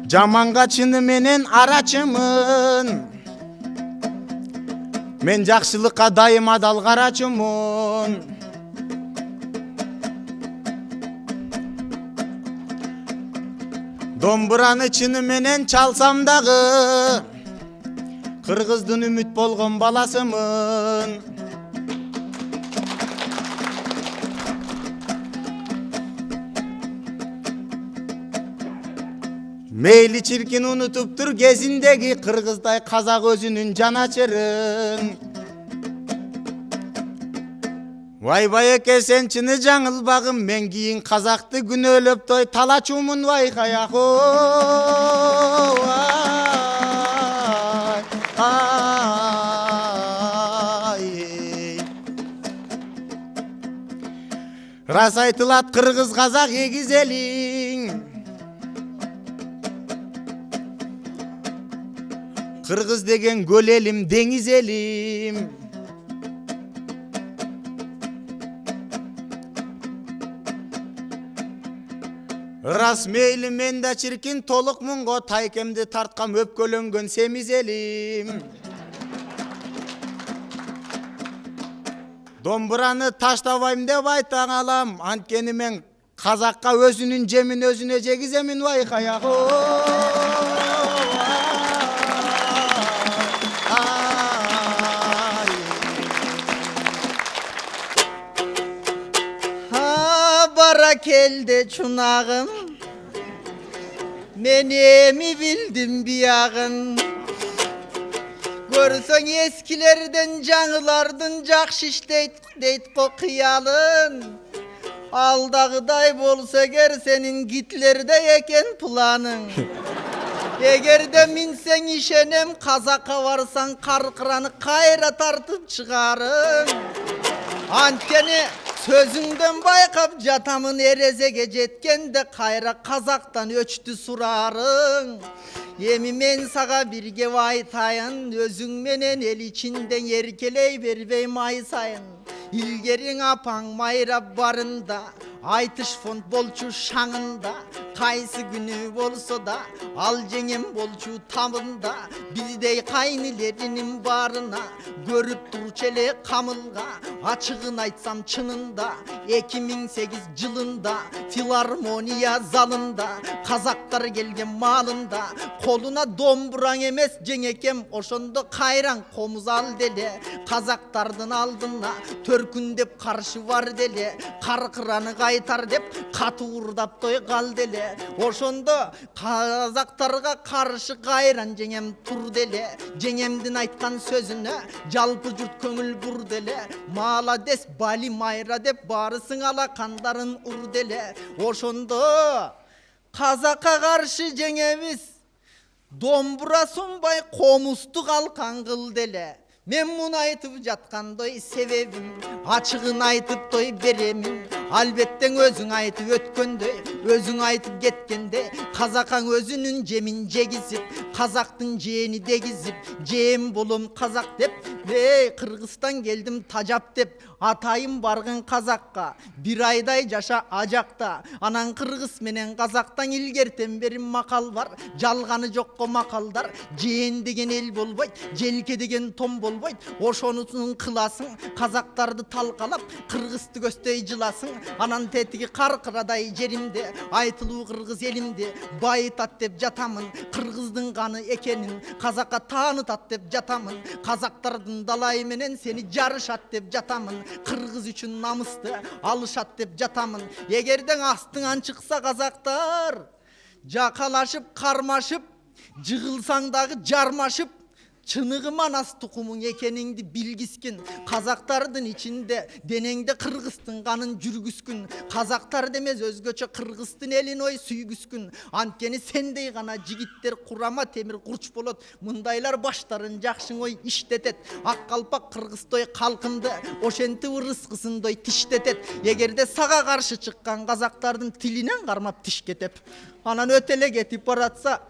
Жаманга чыны менен арачымын. Мен жакшылыкка дайыма дал карачымын. Домбураны чыны менен чалсам дагы, кыргыздын үмүт болгон баласымын. Мейли чиркин унутуптур кезиндеги кыргыздай казак өзүнүн жаначырын. Вай байеке сен чыны жаңылбагым, мен кийин казакты күнөөлөп той талачумун вай каяко. Рас айтылат кыргыз казак эгиз элиң. Кыргыз деген көл элим, деңиз элим. Рас мейли мен да чиркин толук мунго, тайкемди тарткам өпкөлөнгөн семиз элим. Домбураны таштабайм деп айтаң алам, анткени мен казакка өзүнүн жемин өзүнө жегиземин вай каяко. Bara keldi çunağım, menemi bildim biyağın. Görsen eskilerden canılardın jakşiş deyt kokuyalın. Aldağıday bolsa ger senin gitlerde eken planın. Eğer de minsen işenem kazaka varsan karkıranı kayra tartıp çıkarın. Antkeni sözünden baykap jatamın erezege jetkende kayra kazaktan öçtü surarın. Yemi men saga birge aytayın, özüң menen el içinden erkeley berbey mayısayın. İlgerin apan mayrap barında, aytış font bolçu şаңында. Kaysı günü bolsa da al jengem bolçu tamında. Bizdey kaynilerinin barına görüp turçele kamılga. Açığın aytsam çınında 2008 yılında filarmoniya zalında kazaklar gelgen malında. Koluna domburan emes jengekem oşondo kayran komuz al dele. Kazaktardan aldına törkündep karşı var dele. Karkıranı kaytar dep katı urdap toy kal dele. Oşondo kazaktarga karşı kayran jengem tur dele. Jengemdin aytkan sözünü jalpı jurt köngül bur dele. Malades bali mayra dep barısın ala kandarın ur dele. Oşondo kazaka karşı jengemiz dombura sunbay komustu kalkan kıl dele. Men bunu aytıp jatkandoy sebebim, açığın aytıp toy beremin. Albetten özüň aytıp ötkönдөй, özüň aytıp getkende kazakan özünün jemin jegizip, kazaktın jeeni degizip, jeem bolum kazak dep, Kırgızstan geldim tajap dep, atayım bargın kazakka, bir ayday jaşa ajakta. Anan kırgız menen kazaktan ilgerten berim makal var, jalgany jokko makaldar. Jeen degen el bolboyt, jelke degen tom bolboyt, oşonusун kılasın, kazaktardı talkalap, kırgızdı göstöy jılasın. Anan tetigi karkıraday jerimde, aytılуу kırgız elimde, bayıtat dep jatamın, kırgızdın kanı ekenin, kazaka tanıtat dep jatamın, kazaktardın dalay menen seni jarışat dep jatamın, kırgız üçün namısты alışat dep jatamın. Egerden astыңан çıksa kazaktar, jakalaşıp karmaşıp, jığılsaң dagı jarmaşıp, çınıgı manas tukumun ekeningdi bilgiskin. Kazaktardın içinde denengde kırgıstın kanın jürgüskün. Kazaktar demez özgöçe kırgıstın elin oy süygüskün. Antkeni sendey gana jigitler kurama temir kurç bolot. Mındaylar başların jakşın oy iştetet. Akkalpak kırgıstoy kalkındı, oşenti ırıskısındoy tiştetet. Egerde sağa karşı çıkkan kazaktardın tilinen karmap tişketep. Anan ötele getip baratsa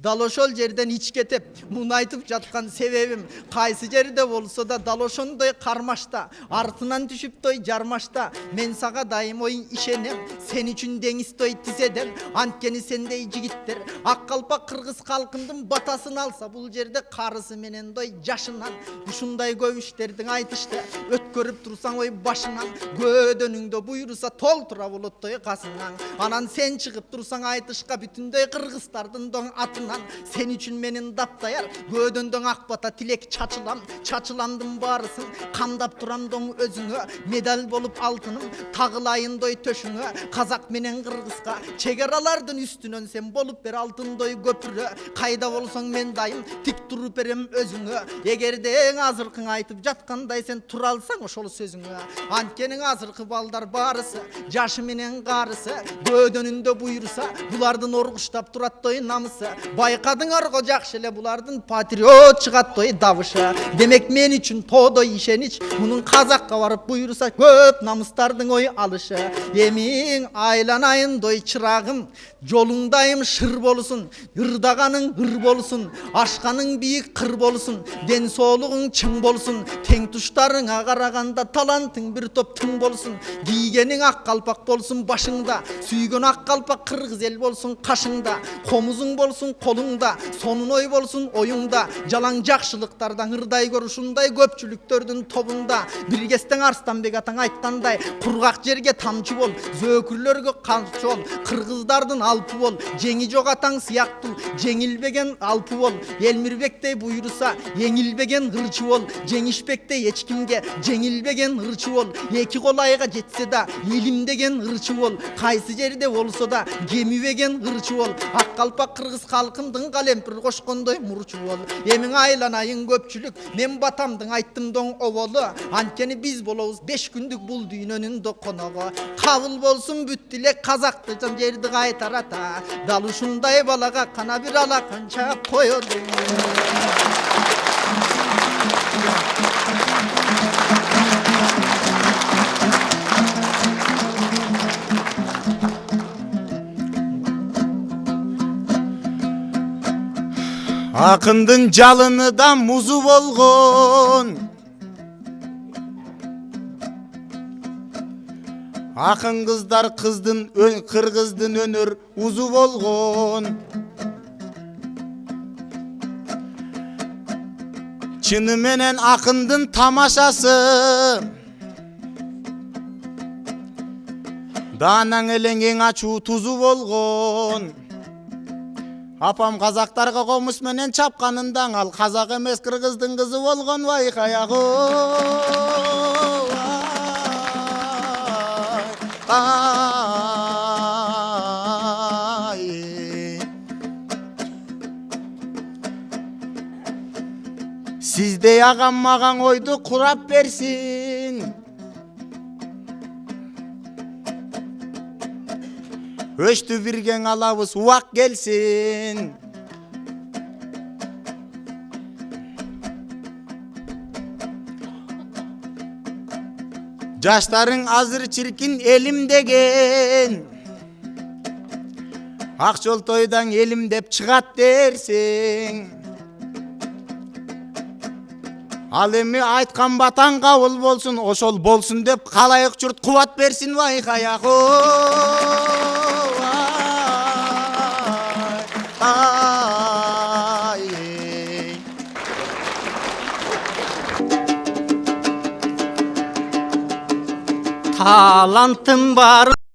Dal ошол жерден ичкетип муңайтып жаткан себебим кайсы жерде болсо да дал ошондой кармашта артынан түшүп той жармашта мен сага дайым ой ишенем сен үчүн деңиз той тизедем анткени сендей жигиттер ак калпак кыргыз калкымдын батасын алса бул жерде карысы менен той жашынан ушундай көп иштердин айтышты өткөрүп турсаң ой башынан көдөнүңдө буйруса толтура болот той касынан анан сен чыгып турсаң айтышка бүтүндөй кыргыздардын доң атынан сен үчүн менин даптаяр көдөндөң ак бата тилек чачыламдын баарысын камдап турам доң өзүңө медаль болуп алтыным тагылайындой төшүңө казак менен кыргызга чек аралардын үстүнөн сен болуп бер алтындой көпүрө кайда болсоң мен дайым тик туруп берем өзүңө эгерде эң азыркың айтып жаткандай сен тура алсаң ошол сөзүңө анткени азыркы балдар баарысы жашы менен карысы көдөнүндө буйруса булардын оргуштап турат той намысы байкадыңарго жакшы эле булардын патриот чыгат той табышы демек мен үчүн тоодой ишенич мунун казакка барып буйруса көп намыстардын ой алышы эмиң айланайын дой чырагым жолуңдайым шыр болсун ырдаганың ыр болсун ашканың бийик кыр болсун ден соолугуң чың болсун тең туштарыңа караганда талантың бир топ тың болсун кийгениң ак калпак болсун башыңда сүйгөн ак калпак кыргыз эл болсун кашыңда комузуң болсун колуңда сонун ой болсун оюңда жалаң жакшылыктардан ырдай көр ушундай көпчүлүктөрдүн тобунда биргестең арстанбек атаң айткандай кургак жерге тамчы бол зөөкүрлөргө камчы бол кыргыздардын алпы бол жеңи жок атаң сыяктуу жеңилбеген алпы бол Элмирбектей буйруса еңилбеген ырчы бол жеңишпектей эч кимге жеңилбеген ырчы бол эки кол айга жетсе да элимдеген ырчы бол кайсы жерде болсо да кемибеген ырчы бол ак калпак кыргыз калкымдын калемпир кошкондой мурчу бол эмиң айланайын көпчүлүк мен батамдың айттым доң оболу анткени биз болобуз 5 күндүк бул дүйнөнүн коногу кабыл болсун бүт тилек казакты жан жерди кайтарата дал ушундай балага кана бир алаканча коет Акындын жалыны да музу болгон Акын кыздар кыргыздын өнөр узу болгон Чыны менен акындын тамашасы Даанан элең эң ачуу тузу болгон Апам казактарга комуш менен чапканында ал казак эмес кыргыздын кызы болгон байкаягы Сиздей агам маган ойду курап берсин Өштү бирген алабыз убак келсин Жаштарың азыр чиркин элим деген Ак жол тойдан элим деп чыгат дерсиң Ал эми айткан батаң кабыл болсун ошол болсун деп калайык журт кубат берсин байкаягы талантым бар